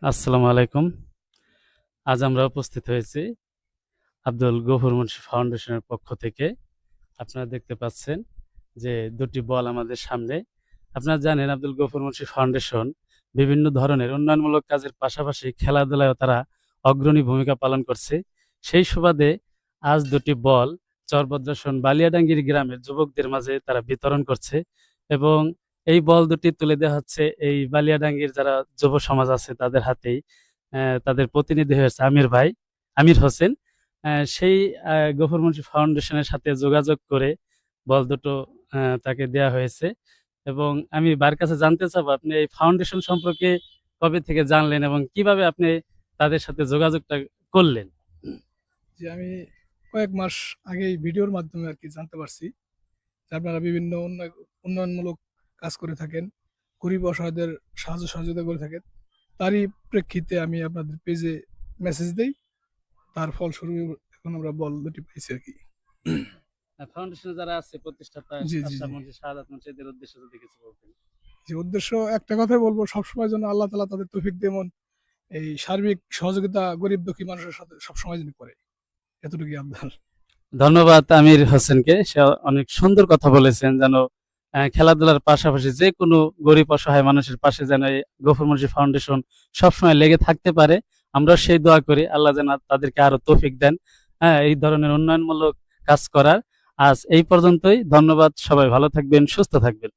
আসসালামু আলাইকুম। আজ আমরা উপস্থিত হয়েছি আব্দুল গফুর মুন্সি ফাউন্ডেশনের পক্ষ থেকে। আপনারা দেখতে পাচ্ছেন যে দুটি বল আমাদের সামনে। আপনারা জানেন আব্দুল গফুর মুন্সি ফাউন্ডেশন বিভিন্ন ধরনের উন্নয়নমূলক কাজের পাশাপাশি খেলাধুলায়ও তারা অগ্রণী ভূমিকা পালন করছে। সেই সুবাদে আজ দুটি বল চরভদ্রাসন বালিয়াডাঙ্গির গ্রামের যুবকদের মাঝে তারা বিতরণ করছে এবং এই বল দুটি তুলে দেওয়া হচ্ছে এই বালিয়াডাঙ্গির যারা যুব সমাজ আছে তাদের হাতেই। তাদের প্রতিনিধি হয়েছে আমির হোসেন। সেই গফুর মুন্সি ফাউন্ডেশনের সাথে যোগাযোগ করে বল দুটো তাকে দেয়া হয়েছে এবং আমি বার কাছে জানতে চাবো আপনি এই ফাউন্ডেশন সম্পর্কে কবে থেকে জানলেন এবং কিভাবে আপনি তাদের সাথে যোগাযোগটা করলেন? যে আমি কয়েক মাস আগেই ভিডিওর মাধ্যমে আর কি জানতে পারছি যে আপনারা বিভিন্ন উন্নয়নমূলক কাজ করে থাকেন, গরিব অসহায়দের সাহায্য সহযোগিতা করে থাকেন। তারই প্রেক্ষিতে আমি আপনাদের পেজে মেসেজ দেই। তার ফলস্বরূপ এখন আমরা বল দুটি পাইছি আর কি। ফাউন্ডেশনে যারা আছে প্রতিষ্ঠাতা জি জি আশরাফ জি মুন্সি, শাহাদাত মুন্সি এদের উদ্দেশ্যে যদি কিছু বলতেন। যে উদ্দেশ্য একটা কথাই বলবো, সবসময় যেন আল্লাহ তালা তাদের তৌফিক দেমন এই সার্বিক সহযোগিতা গরিব দুঃখী মানুষের সাথে সবসময় যেন করে, এতটুকুই আপনার। ধন্যবাদ আমির হোসেনকে, সে অনেক সুন্দর কথা বলেছেন। যেন খেলাধুলার পাশাপাশি যে কোনো গরিব অসহায় মানুষের পাশে যেন এই গফুর মুন্সি ফাউন্ডেশন সবসময় লেগে থাকতে পারে। আমরা সেই দোয়া করি আল্লাহ যেন তাদেরকে আরো তৌফিক দেন এই ধরনের উন্নয়নমূলক কাজ করার। আজ এই পর্যন্তই। ধন্যবাদ। সবাই ভালো থাকবেন, সুস্থ থাকবেন।